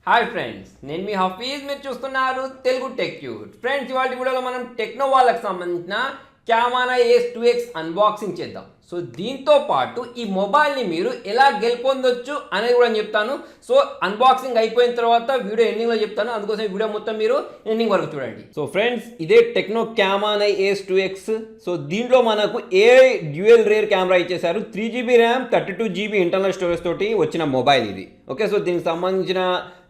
Hi friends, నేను మీ హఫీజ్. మీరు చూస్తున్నారు తెలుగు టెక్ క్యూట్. ఫ్రెండ్స్, ఇవాళ వీడియోలో మనం టెక్నో వాళ్ళకి సంబంధించిన క్యామానా ఏస్2ఎక్స్ అన్బాక్సింగ్ చేద్దాం. సో దీంతో పాటు ఈ మొబైల్ని మీరు ఎలా గెలుపొందొచ్చు అనేది కూడా చెప్తాను. సో అన్బాక్సింగ్ అయిపోయిన తర్వాత వీడియో ఎండింగ్లో చెప్తాను, అందుకోసం ఈ వీడియో మొత్తం మీరు ఎండింగ్ వరకు చూడండి. సో ఫ్రెండ్స్, ఇదే టెక్నో క్యామానా ఏస్2ఎక్స్. సో దీంట్లో మనకు డ్యూయల్ రేర్ కెమెరా ఇచ్చేసారు. 3GB RAM, 32GB internal storage తోటి వచ్చిన మొబైల్ ఇది. ఓకే, సో దీనికి సంబంధించిన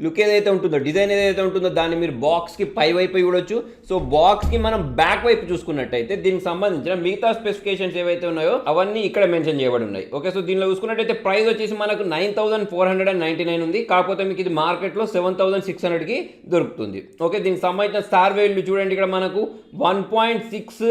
లుక్ ఏదైతే ఉంటుందో, డిజైన్ ఏదైతే ఉంటుందో దాన్ని మీరు బాక్స్కి పై వైపు చూడొచ్చు. సో బాక్స్కి మనం బ్యాక్ వైపు చూసుకున్నట్టయితే దీనికి సంబంధించిన మిగతా స్పెసిఫికేషన్స్ ఏవైతే ఉన్నాయో అవన్నీ ఇక్కడ మెన్షన్ చేయబడి ఉన్నాయి. ఓకే, సో దీనిలో చూసుకున్నట్టయితే ప్రైస్ వచ్చేసి మనకు 9499 ఉంది. కాకపోతే మీకు ఇది మార్కెట్లో 7600కి దొరుకుతుంది. ఓకే, దీనికి సంబంధించిన స్టార్ వాల్యూ చూడండి, ఇక్కడ మనకు 1.6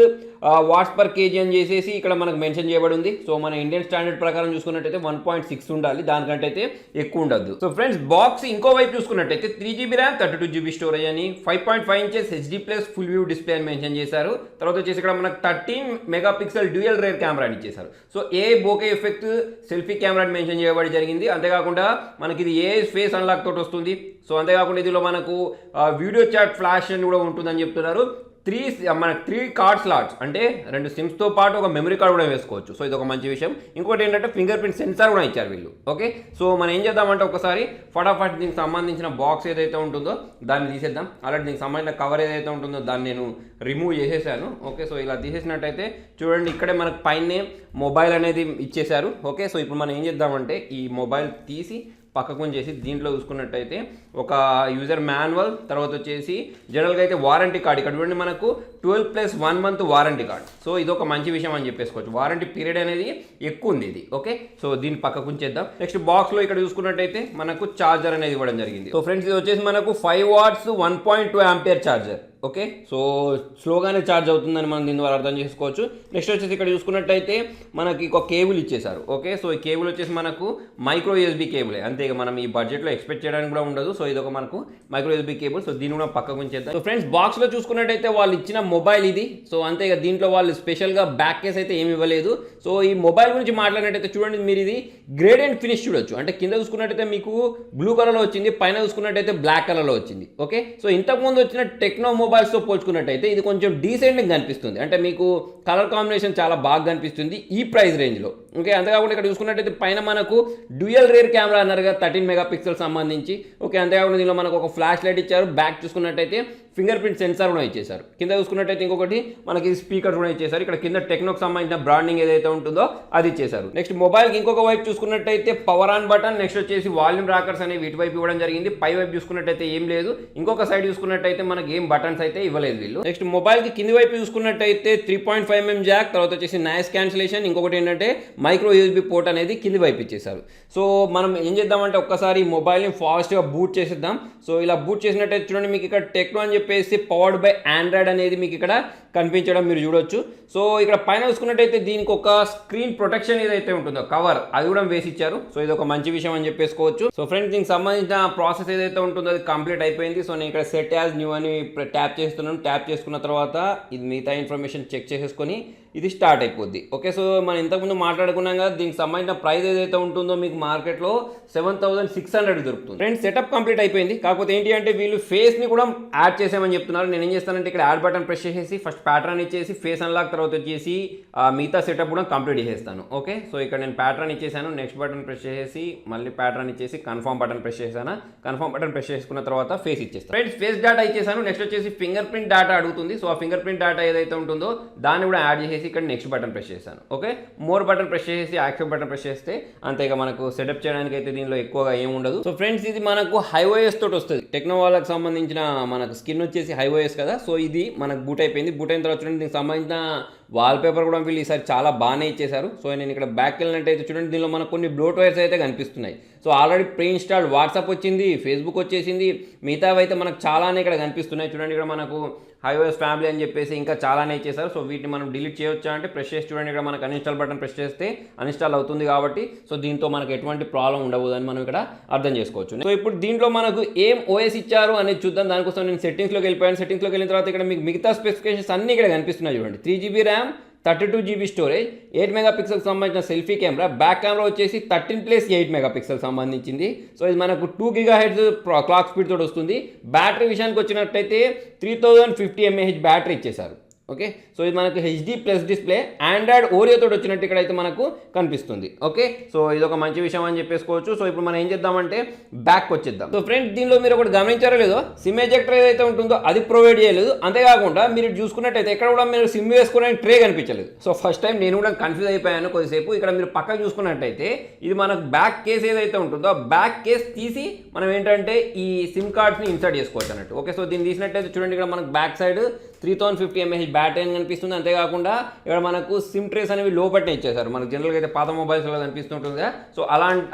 వాట్స్ పర్ కేజీ అని చేసేసి ఇక్కడ మనకు మెన్షన్ చేయబడి ఉంది. సో మన ఇండియన్ స్టాండర్డ్ ప్రకారం చూసుకున్నట్టయితే 1.6 ఉండాలి, దానికంటే అయితే ఎక్కువ ఉండదు. సో ఫ్రెండ్స్, బాక్స్ ఇంకో వైపు చూసుకున్నట్టయితే 3GB ర్యామ్, 32GB స్టోరేజ్ అని, 5.5 inches HD+ full view display అని మెన్షన్ చేశారు. తర్వాత వచ్చేసి ఇక్కడ మనకు 13 మెగాపిక్సెల్ డ్యూయల్ రేర్ కెమెరా అని ఇచ్చేసారు. సో ఏ బోకే ఎఫెక్ట్ సెల్ఫీ కెమెరా అని మెన్షన్ చేయబడి జరిగింది. అంతేకాకుండా మనకి ఇది ఏ ఫేస్ అన్లాక్ తోటి వస్తుంది. సో అంతేకాకుండా ఇందులో మనకు వీడియో చాట్ ఫ్లాష్ అని కూడా ఉంటుందని చెప్తున్నారు. మనకు 3 కార్డ్ స్లాట్స్, అంటే 2 సిమ్స్తో పాటు ఒక మెమరీ కార్డ్ కూడా వేసుకోవచ్చు. సో ఇది ఒక మంచి విషయం. ఇంకోటి ఏంటంటే ఫింగర్ ప్రింట్ సెన్సార్ కూడా ఇచ్చారు వీళ్ళు. ఓకే, సో మనం ఏం చేద్దామంటే ఒకసారి ఫటాఫట్ దీనికి సంబంధించిన బాక్స్ ఏదైతే ఉంటుందో దాన్ని తీసేద్దాం. అలాంటి దీనికి సంబంధించిన కవర్ ఏదైతే ఉంటుందో దాన్ని నేను రిమూవ్ చేసేసాను. ఓకే, సో ఇలా తీసేసినట్టయితే చూడండి, ఇక్కడే మనకు పైనే మొబైల్ అనేది ఇచ్చేశారు. ఓకే, సో ఇప్పుడు మనం ఏం చేద్దామంటే ఈ మొబైల్ తీసి పక్కకు చేసి దీంట్లో చూసుకున్నట్టయితే ఒక యూజర్ మాన్యువల్, తర్వాత వచ్చేసి జనరల్గా అయితే వారంటీ కార్డ్ ఇక్కడ చూడండి, మనకు 12+1 మంత్ వారంటీ కార్డ్. సో ఇది ఒక మంచి విషయం అని చెప్పేసుకోవచ్చు. వారంటీ పీరియడ్ అనేది ఎక్కువ ఉంది ఇది. ఓకే, సో దీన్ని పక్కకు ఉంచేద్దాం. నెక్స్ట్ బాక్స్లో ఇక్కడ చూసుకున్నట్టయితే మనకు ఛార్జర్ అనేది ఇవ్వడం జరిగింది. సో ఫ్రెండ్స్, ఇది వచ్చేసి మనకు 5 watts 1.2 ampere charger. Okay, so స్లోగానే ఛార్జ్ అవుతుందని మనం దీని ద్వారా అర్థం చేసుకోవచ్చు. నెక్స్ట్ వచ్చేసి ఇక్కడ చూసుకున్నట్టయితే మనకి ఒక కేబుల్ ఇచ్చేసారు. ఓకే, సో ఈ కేబుల్ వచ్చేసి మనకు మైక్రో USB కేబులే, అంతే మనం ఈ బడ్జెట్లో ఎక్స్పెక్ట్ చేయడానికి కూడా ఉండదు. సో ఇది ఒక మనకు మైక్రో USB కేబుల్. సో దీన్ని కూడా పక్కకు ఉంచేద్దాం. సో ఫ్రెండ్స్, బాక్స్లో చూసుకున్నట్టయితే వాళ్ళు ఇచ్చిన మొబైల్ ఇది. సో అంతే, దీంట్లో వాళ్ళు స్పెషల్గా బ్యాక్ కేస్ అయితే ఏమి ఇవ్వలేదు. సో ఈ మొబైల్ గురించి మాట్లాడినట్టయితే చూడండి, మీరు ఇది గ్రేడ్ అండ్ ఫినిష్ చూడొచ్చు. అంటే కింద చూసుకున్నట్టయితే మీకు బ్లూ కలర్లో వచ్చింది, పైన చూసుకున్నట్టయితే బ్లాక్ కలర్లో వచ్చింది. ఓకే, సో ఇంతకుముందు వచ్చిన టెక్నో మొబైల్స్తో పోల్చుకున్నట్టయితే ఇది కొంచెం డీసెంట్గా కనిపిస్తుంది. అంటే మీకు కలర్ కాంబినేషన్ చాలా బాగా కనిపిస్తుంది ఈ ప్రైస్ రేంజ్లో. ఓకే, అంతేకాకుండా ఇక్కడ చూసుకున్నట్టయితే పైన మనకు డ్యూయల్ రేర్ కెమెరా అన్నారుగా 13 మెగాపిక్సెల్ సంబంధించి. ఓకే, అంతేకాకుండా దీనిలో మనకు ఒక ఫ్లాష్ లైట్ ఇచ్చారు. బ్యాక్ చూసుకున్నట్టయితే ఫింగర్ ప్రింట్ సెన్సార్ కూడా ఇచ్చేసారు. కింద చూసుకున్నట్టయితే ఇంకొకటి మనకి స్పీకర్ కూడా ఇచ్చేసారు. ఇక్కడ కింద టెక్నోకి సంబంధించిన బ్రాండింగ్ ఏదైతే ఉంటుందో అది ఇచ్చేసారు. నెక్స్ట్ మొబైల్కి ఇంకొక వైపు చూసుకున్నట్టయితే పవర్ ఆన్ బటన్, నెక్స్ట్ వచ్చేసి వాల్యూమ్ రాకర్స్ అనేవి వీటి వైపు ఇవ్వడం జరిగింది. పై వైపు చూసుకున్నట్టయితే ఏం లేదు. ఇంకొక సైడ్ చూసుకున్నట్టయితే మనకి ఏం బటన్స్ అయితే ఇవ్వలేదు వీళ్ళు. నెక్స్ట్ మొబైల్కి కింది వైపు చూసుకున్నట్టయితే 3.5mm జాక్, తర్వాత వచ్చేసి నాయిస్ క్యాన్సిలేషన్, ఇంకొకటి ఏంటంటే మైక్రో USB పోర్ట్ అనేది కింది వైపు ఇచ్చేసారు. సో మనం ఏం చేద్దామంటే ఒక్కసారి ఈ మొబైల్ని ఫాస్ట్గా బూట్ చేసేద్దాం. సో ఇలా బూట్ చేసినట్టయితే చూడండి, మీకు ఇక్కడ టెక్నో అని చెప్పేసి పవర్డ్ బై ఆండ్రాయిడ్ అనేది మీకు ఇక్కడ కనిపించడం మీరు చూడొచ్చు. సో ఇక్కడ పైన చూసుకున్నట్టయితే దీనికి ఒక స్క్రీన్ ప్రొటెక్షన్ ఏదైతే ఉంటుందో కవర్ అది కూడా వేసి ఇచ్చారు. సో ఇది ఒక మంచి విషయం అని చెప్పేసుకోవచ్చు. సో ఫ్రెండ్స్, దీనికి సంబంధించిన ప్రాసెస్ ఏదైతే ఉంటుందో అది కంప్లీట్ అయిపోయింది. సో నేను ఇక్కడ సెట్ యాజ్ న్యూ అని ట్యాప్ చేస్తున్నాను. ట్యాప్ చేసుకున్న తర్వాత ఇది మిగతా ఇన్ఫర్మేషన్ చెక్ చేసేసుకొని ఇది స్టార్ట్ అయిపోద్ది. ఓకే, సో మనం ఇంతకుముందు మాట్లాడుకున్నాం కదా, దీనికి సంబంధించిన ప్రైస్ ఏదైతే ఉంటుందో మీకు మార్కెట్లో 7600 దొరుకుతుంది. ఫ్రెండ్స్, సెటప్ కంప్లీట్ అయిపోయింది. కాకపోతే ఏంటి అంటే వీళ్ళు ఫేస్ని కూడా యాడ్ చేసామని చెప్తున్నారు. నేను ఏం చేస్తానంటే ఇక్కడ యాడ్ బటన్ ప్రెస్ చేసేసి ఫస్ట్ ప్యాటర్న్ ఇచ్చేసి ఫేస్ అన్లాక్, తర్వాత వచ్చేసి మిగతా సెటప్ కూడా కంప్లీట్ చేసేస్తాను. ఓకే, సో ఇక్కడ నేను ప్యాటర్న్ ఇచ్చేసాను. నెక్స్ట్ బటన్ ప్రెస్ చేసేసి మళ్ళీ ప్యాటర్న్ ఇచ్చేసి కన్ఫర్మ్ బటన్ ప్రెస్ చేశాను. కన్ఫర్మ్ బటన్ ప్రెస్ చేసుకున్న తర్వాత ఫేస్ ఇచ్చేస్తాను. ఫ్రెండ్స్, ఫేస్ డేటా ఇచ్చేసాను. నెక్స్ట్ వచ్చేసి ఫింగర్ ప్రింట్ డేటా అడుగుతుంది. సో ఆ ఫింగర్ ప్రింట్ డేటా ఏదైతే ఉంటుందో దాన్ని కూడా యాడ్ చేసేసి ఇక్కడ నెక్స్ట్ బటన్ ప్రెస్ చేశాను. ఓకే, మోర్ బటన్ ప్రెస్ చేసి యాక్సెప్ట్ బటన్ ప్రెస్ చేస్తే అంతేగా మనకు సెటప్ చేయడానికి అయితే దీనిలో ఎక్కువగా ఏమి ఉండదు. సో ఫ్రెండ్స్, ఇది మనకు HiOS తోటి వస్తుంది. టెక్నో వాళ్ళకి సంబంధించిన మనకు స్కిన్ వచ్చేసి HiOS కదా. సో ఇది మనకు బూట్ అయిపోయింది. బూట్ అయిన తర్వాత చూడండి, దీనికి సంబంధించిన వాల్పేపర్ కూడా వీళ్ళు ఈసారి చాలా బాగానే ఇచ్చేశారు. సో నేను ఇక్కడ బ్యాక్ వెళ్ళినట్టయితే చూడండి, దీనిలో మనకు కొన్ని బ్లోట్వేర్స్ అయితే కనిపిస్తున్నాయి. So already pre installed WhatsApp వచ్చింది, ఫేస్బుక్ వచ్చేసింది, మిగతావి అయితే మనకు చాలానే ఇక్కడ కనిపిస్తున్నాయి. చూడండి, ఇక్కడ మనకు HiOS ఫ్యామిలీ అని చెప్పేసి ఇంకా చాలానే ఇచ్చేసారు. సో వీటిని మనం డిలీట్ చేయొచ్చా అంటే ప్రెస్ చేసి చూడండి, ఇక్కడ మనకు అన్ఇన్స్టాల్ బటన్ ప్రెస్ చేస్తే అన్ఇన్స్టాల్ అవుతుంది కాబట్టి సో దీంతో మనకు ఎటువంటి ప్రాబ్లం ఉండదు అని మనం ఇక్కడ అర్థం చేసుకోవచ్చు. సో ఇప్పుడు దీంట్లో మనకు ఏం OS ఇచ్చారు అనేది చూద్దాం. దానికోసం నేను సెట్టింగ్స్లోకి వెళ్ళిపోయాను. సెట్టింగ్స్లోకి వెళ్ళిన తర్వాత ఇక్కడ మీకు మిగతా స్పెసిఫికేషన్స్ అన్ని ఇక్కడ కనిపిస్తున్నాయి. చూడండి, 3GB RAM, 32 GB storage, 8 megapixel సంబంధించిన సెల్ఫీ కెమెరా, బ్యాక్ కెమెరా వచ్చేసి 13+8 మెగాపిక్సెల్ సంబంధించింది. సో ఇది మనకు 2 GHz క్లాక్ స్పీడ్ తోటి వస్తుంది. బ్యాటరీ విషయానికి వచ్చినట్టయితే 3050 mAh బ్యాటరీ ఇచ్చేశారు. ఓకే, సో ఇది మనకు HD+ డిస్ప్లే, ఆండ్రాయిడ్ ఓరియో తోటి వచ్చినట్టు ఇక్కడైతే మనకు కనిపిస్తుంది. ఓకే, సో ఇది ఒక మంచి విషయం అని చెప్పేసుకోవచ్చు. సో ఇప్పుడు మనం ఏం చేద్దామంటే బ్యాక్ వచ్చేద్దాం. సో ఫ్రెండ్స్, దీనిలో మీరు ఒకటి గమనించారో లేదో, సిమ్ ఎజెక్టర్ ఏదైతే ఉంటుందో అది ప్రొవైడ్ చేయలేదు. అంతేకాకుండా మీరు చూసుకున్నట్టయితే ఎక్కడ కూడా మీరు సిమ్ వేసుకోవడానికి ట్రే కనిపించలేదు. సో ఫస్ట్ టైం నేను కూడా కన్ఫ్యూజ్ అయిపోయాను కొద్దిసేపు. ఇక్కడ మీరు పక్కన చూసుకున్నట్టయితే ఇది మనకు బ్యాక్ కేస్ ఏదైతే ఉంటుందో ఆ బ్యాక్ కేస్ తీసి మనం ఏంటంటే ఈ సిమ్ కార్డ్స్ని ఇన్సర్ట్ చేసుకోవచ్చు అన్నట్టు. ఓకే, సో దీన్ని తీసినట్టయితే చూడండి, ఇక్కడ మనకు బ్యాక్ సైడ్ 3050 mAh బ్యాటరీ అని కనిపిస్తుంది. అంతేకాకుండా ఇక్కడ మనకు సిమ్ ట్రేస్ అనేవి లోపట్నే ఇచ్చేసారు. మనకు జనరల్గా అయితే పాత మొబైల్స్లో కనిపిస్తుంటుంది కదా, సో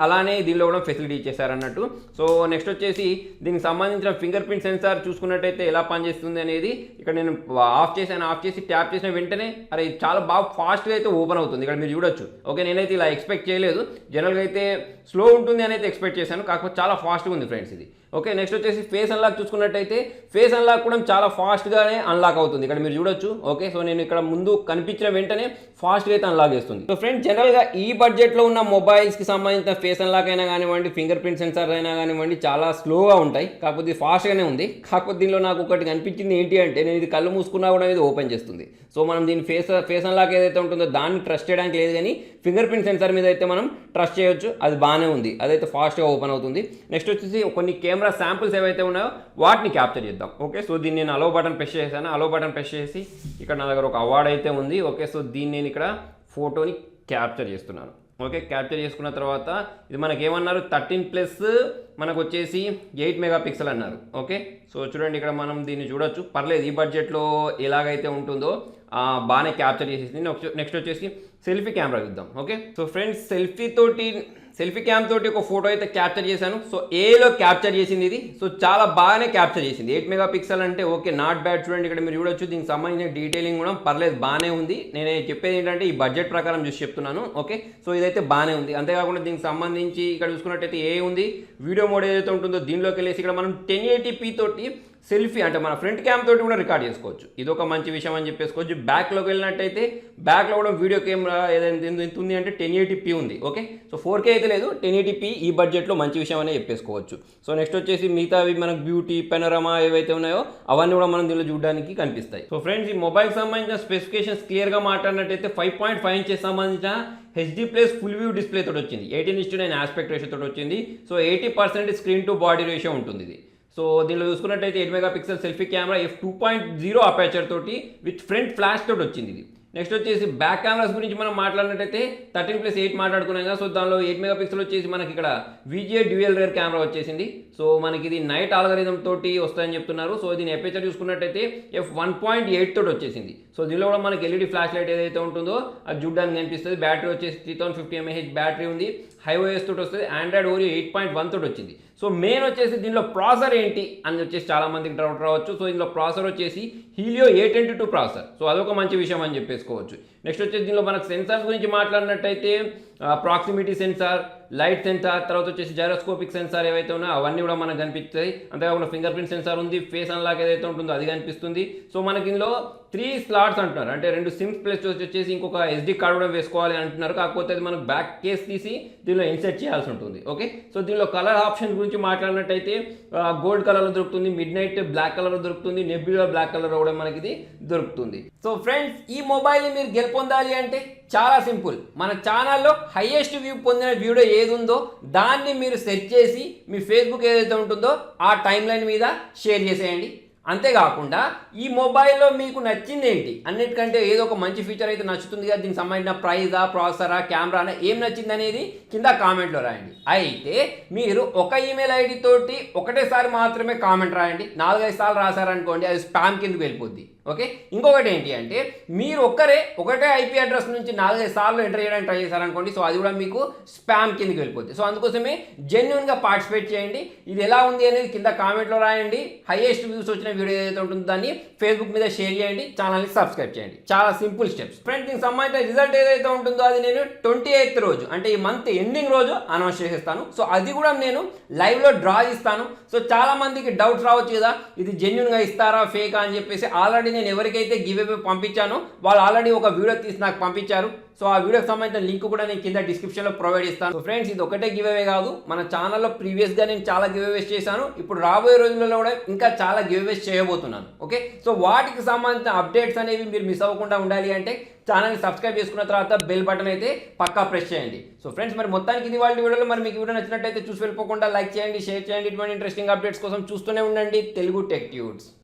అలానే దీనిలో కూడా ఫెసిలిటీ ఇచ్చేసారు అన్నట్టు. సో నెక్స్ట్ వచ్చేసి దీనికి సంబంధించిన ఫింగర్ ప్రింట్ సెన్సార్ చూసుకున్నట్టయితే ఎలా పనిచేస్తుంది అనేది ఇక్కడ నేను ఆఫ్ చేసి ట్యాప్ చేసిన వెంటనే అరే చాలా బాగా ఫాస్ట్గా అయితే ఓపెన్ అవుతుంది. ఇక్కడ మీరు చూడొచ్చు. ఓకే, నేనైతే ఇలా ఎక్స్పెక్ట్ చేయలేదు. జనరల్గా అయితే స్లో ఉంటుంది అని అయితే ఎక్స్పెక్ట్ చేశాను, కాకపోతే చాలా ఫాస్ట్గా ఉంది ఫ్రెండ్స్ ఇది. ఓకే, నెక్స్ట్ వచ్చేసి ఫేస్ అన్లాక్ చూసుకున్నట్టయితే ఫేస్ అన్లాక్ కూడా చాలా ఫాస్ట్గానే అన్లాక్ అవుతుంది. ఇక్కడ మీరు చూడొచ్చు. ఓకే, సో నేను ఇక్కడ ముందు కనిపించిన వెంటనే ఫాస్ట్గా అయితే అన్లాక్ చేస్తుంది. సో ఫ్రెండ్స్, జనరల్గా ఈ బడ్జెట్లో ఉన్న మొబైల్స్కి సంబంధించిన ఫేస్ అన్లాక్ అయినా కానివ్వండి, ఫింగర్ ప్రింట్ సెన్సార్ అయినా కానివ్వండి చాలా స్లోగా ఉంటాయి. కాకపోతే ఫాస్ట్గానే ఉంది. కాకపోతే దీనిలో నాకు ఒకటి కనిపించింది ఏంటి అంటే, నేను ఇది కళ్ళు మూసుకున్నా కూడా ఇది ఓపెన్ చేస్తుంది. సో మనం దీని ఫేస్ అన్లాక్ ఏదైతే ఉంటుందో దాన్ని ట్రస్ట్ చేయడానికి లేదు, కానీ ఫింగర్ ప్రింట్ సెన్సార్ మీద అయితే మనం ట్రస్ట్ చేయొచ్చు. అది బాగానే ఉంది, అదైతే ఫాస్ట్గా ఓపెన్ అవుతుంది. నెక్స్ట్ వచ్చేసి కొన్ని కెమెరా శాంపుల్స్ ఏవైతే ఉన్నాయో వాటిని క్యాప్చర్ చేద్దాం. ఓకే, సో దీన్ని నేను అలో బటన్ ప్రెస్ చేశాను. అలో బటన్ ప్రెస్ చేసి ఇక్కడ నా దగ్గర ఒక అవార్డ్ అయితే ఉంది. ఓకే, సో దీన్ని నేను ఇక్కడ ఫోటోని క్యాప్చర్ చేస్తున్నాను. ఓకే, క్యాప్చర్ చేసుకున్న తర్వాత ఇది మనకి ఏమన్నారు 13+ మనకు వచ్చేసి 8 మెగాపిక్సెల్ అన్నారు. ఓకే, సో చూడండి ఇక్కడ మనం దీన్ని చూడొచ్చు. పర్లేదు, ఈ బడ్జెట్లో ఎలాగైతే ఉంటుందో బాగానే క్యాప్చర్ చేసేసింది. నెక్స్ట్ వచ్చేసి సెల్ఫీ కెమెరా చూద్దాం. Okay, so friends, selfie cam తోటి ఒక ఫోటో అయితే క్యాప్చర్ చేశాను. సో ఏలో క్యాప్చర్ చేసింది ఇది. సో చాలా బాగానే క్యాప్చర్ చేసింది. 8 మెగాపిక్సెల్ అంటే ఓకే, నాట్ బ్యాడ్. చూడండి ఇక్కడ మీరు చూడొచ్చు. దీనికి సంబంధించిన డీటెయిలింగ్ కూడా పర్లేదు, బాగానే ఉంది. నేను చెప్పేది ఏంటంటే ఈ బడ్జెట్ ప్రకారం చూసి చెప్తున్నాను. ఓకే, సో ఇదైతే బాగానే ఉంది. అంతేకాకుండా దీనికి సంబంధించి ఇక్కడ చూసుకున్నట్టయితే ఉంది వీడియో మోడ్ ఏదైతే ఉంటుందో దీనిలోకి వెళ్ళేసి ఇక్కడ మనం 1080p తోటి సెల్ఫీ అంటే మన ఫ్రంట్ క్యామ్ తోటి కూడా రికార్డ్ చేసుకోవచ్చు. ఇది ఒక మంచి విషయం అని చెప్పేసుకోవచ్చు. బ్యాక్లోకి వెళ్ళినట్టయితే బ్యాక్లో కూడా వీడియో కెమెరా ఏదైతే ఎంత ఉంది అంటే 1080p ఉంది. ఓకే, సో 4K అయితే లేదు, 1080p ఈ బడ్జెట్లో మంచి విషయం అనే చెప్పేసుకోవచ్చు. సో నెక్స్ట్ వచ్చేసి మిగతావి మనకు బ్యూటీ, పెనోరమా ఏవైతే ఉన్నాయో అవన్నీ కూడా మనం దీనిలో చూడడానికి కనిపిస్తాయి. సో ఫ్రెండ్స్, ఈ మొబైల్కి సంబంధించిన స్పెసిఫికేషన్స్ క్లియర్గా మాట్లాడినట్టయితే 5.5 inches సంబంధించిన HD+ ఫుల్ వ్యూ డిస్ప్లే తోటి వచ్చింది. 18:9 ఆస్పెక్ట్ రేషియో తోటి వచ్చింది. So 80% screen to body ratio ఉంటుంది ఇది. సో దీనిలో చూసుకున్నట్టయితే 8 megapixel selfie camera, f2.0 aperture తోటి విత్ ఫ్రంట్ ఫ్లాష్ తోటి వచ్చింది ఇది. నెక్స్ట్ వచ్చేసి బ్యాక్ కెమెరాస్ గురించి మనం మాట్లాడినట్టయితే 13+8 మాట్లాడుకున్నాం కదా. సో దానిలో 8 మెగాపిక్సెల్ వచ్చేసి మనకి ఇక్కడ VGA డ్యూయల్ రేర్ కెమెరా వచ్చేసింది. సో మనకి ఇది నైట్ ఆల్గరిథం తోటి వస్తాయని చెప్తున్నారు. సో దీని అపేచర్ చూసుకున్నట్టయితే f1.8 తోటి వచ్చేసింది. సో దీనిలో కూడా మనకి LED ఫ్లాష్ లైట్ ఏదైతే ఉంటుందో అది చూడడానికి కనిపిస్తుంది. బ్యాటరీ వచ్చేసి 3050 mAh బ్యాటరీ ఉంది. HiOS తోటి వస్తుంది. ఆండ్రాయిడ్ ఓరియో 8.1 తోటి వచ్చింది. సో మెయిన్ వచ్చేసి దీనిలో ప్రాసెసర్ ఏంటి అని వచ్చేసి చాలా మందికి డౌట్ రావచ్చు. సో దీనిలో ప్రాసెసర్ వచ్చేసి హీలియో A22 ప్రాసెసర్. సో అదొక మంచి విషయం అని చెప్పేసుకోవచ్చు. నెక్స్ట్ వచ్చేసి దీనిలో మనకు సెన్సార్స్ గురించి మాట్లాడినట్టయితే ప్రాక్సిమిటీ సెన్సార్, లైట్ సెన్సార్, తర్వాత వచ్చేసి జైరోస్కోపిక్ సెన్సార్ ఏవైతే ఉన్నాయో అవన్నీ కూడా మనకు కనిపిస్తాయి. అంతేకాకుండా ఫింగర్ ప్రింట్ సెన్సార్ ఉంది. ఫేస్ అన్లాక్ ఏదైతే ఉంటుందో అది కనిపిస్తుంది. సో మనకి ఇందులో 3 స్లాట్స్ అంటున్నారు, అంటే 2 సిమ్స్ ప్లస్ వచ్చేసి ఇంకొక SD కార్డ్ కూడా వేసుకోవాలి అంటున్నారు. కాకపోతే అది మనకు బ్యాక్ కేస్ తీసి దీనిలో ఇన్సర్ట్ చేయాల్సి ఉంటుంది. ఓకే, సో దీనిలో కలర్ ఆప్షన్ గురించి మాట్లాడినట్టయితే గోల్డ్ కలర్లో దొరుకుతుంది, మిడ్ నైట్ బ్లాక్ కలర్లో దొరుకుతుంది, నెబ్యులా బ్లాక్ కలర్ కూడా మనకి ఇది దొరుకుతుంది. సో ఫ్రెండ్స్, ఈ మొబైల్ని మీరు గెలుపొందాలి అంటే చాలా సింపుల్. మన ఛానల్లో హైయెస్ట్ వ్యూ పొందిన వీడియో ఏది ఉందో దాన్ని మీరు సెర్చ్ చేసి మీ ఫేస్బుక్ ఏదైతే ఉంటుందో ఆ టైం లైన్ మీద షేర్ చేసేయండి. అంతేకాకుండా ఈ మొబైల్లో మీకు నచ్చింది ఏంటి, అన్నిటికంటే ఏదో ఒక మంచి ఫీచర్ అయితే నచ్చుతుంది కదా, దీనికి సంబంధించిన ప్రైజా, ప్రాసెసరా, కెమెరానా, ఏం నచ్చింది అనేది కింద కామెంట్లో రాయండి. అయితే మీరు ఒక ఈమెయిల్ ఐడి తోటి ఒకటేసారి మాత్రమే కామెంట్ రాయండి. 4-5 సార్లు రాశారనుకోండి అది స్పామ్ కిందకి వెళ్ళిపోద్ది. ఓకే, ఇంకొకటి ఏంటి అంటే మీరు ఒకటే IP అడ్రస్ నుంచి 4-5 సార్లు ఎంటర్ చేయడానికి ట్రై చేశారనుకోండి, సో అది కూడా మీకు స్పామ్ కిందకి వెళ్ళిపోద్ది. సో అందుకోసమే జెన్యున్గా పార్టిసిపేట్ చేయండి. ఇది ఎలా ఉంది అనేది కింద కామెంట్లో రాయండి. హైయెస్ట్ వ్యూస్ వచ్చిన వీడియో ఏదైతే ఉంటుందో దాన్ని ఫేస్బుక్ మీద షేర్ చేయండి, ఛానల్ని సబ్స్క్రైబ్ చేయండి. చాలా సింపుల్ స్టెప్స్ ఫ్రెండ్స్. దీనికి సంబంధించిన రిజల్ట్ ఏదైతే ఉంటుందో అది నేను 28th రోజు అంటే ఈ మంత్ ఎండింగ్ రోజు అనౌన్స్ చేసేస్తాను. సో అది కూడా నేను లైవ్లో డ్రా ఇస్తాను. సో చాలా మందికి డౌట్స్ రావచ్చు కదా, ఇది జెన్యున్గా ఇస్తారా ఫేకా అని చెప్పేసి. ఆల్రెడీ నేను ఎవరికైతే గివ్ అవే పంపించానో వాళ్ళు ఆల్రెడీ ఒక వీడియో తీసి నాకు పంపించారు. సో ఆ వీడియోకి సంబంధించిన లింక్ కూడా నేను కింద డిస్క్రిప్షన్లో ప్రొవైడ్ ఇస్తాను. సో ఫ్రెండ్స్, ఇది ఒకటే గివ్ అవే కాదు, మన ఛానల్లో ప్రీవియస్గా నేను చాలా గివ్ అవేస్ చేశాను. ఇప్పుడు రాబోయే రోజుల్లో కూడా ఇంకా చాలా గివ్ అవేస్ చేయబోతున్నాను. ఓకే, సో వాటికి సంబంధించిన అప్డేట్స్ అనేవి మీరు మిస్ అవ్వకుండా ఉండాలి అంటే ఛానల్ని సబ్స్క్రైబ్ చేసుకున్న తర్వాత బెల్ బటన్ అయితే పక్కా ప్రెస్ చేయండి. సో ఫ్రెండ్స్, మరి మొత్తానికి ఇది వాళ్ళ వీడియోలో. మరి మీకు వీడియో నచ్చినట్టయితే చూసి వెళ్ళిపోకుండా లైక్ చేయండి, షేర్ చేయండి. ఇటువంటి ఇంట్రెస్టింగ్ అప్డేట్స్ కోసం చూస్తూనే ఉండండి తెలుగు టెక్ ట్యూట్స్.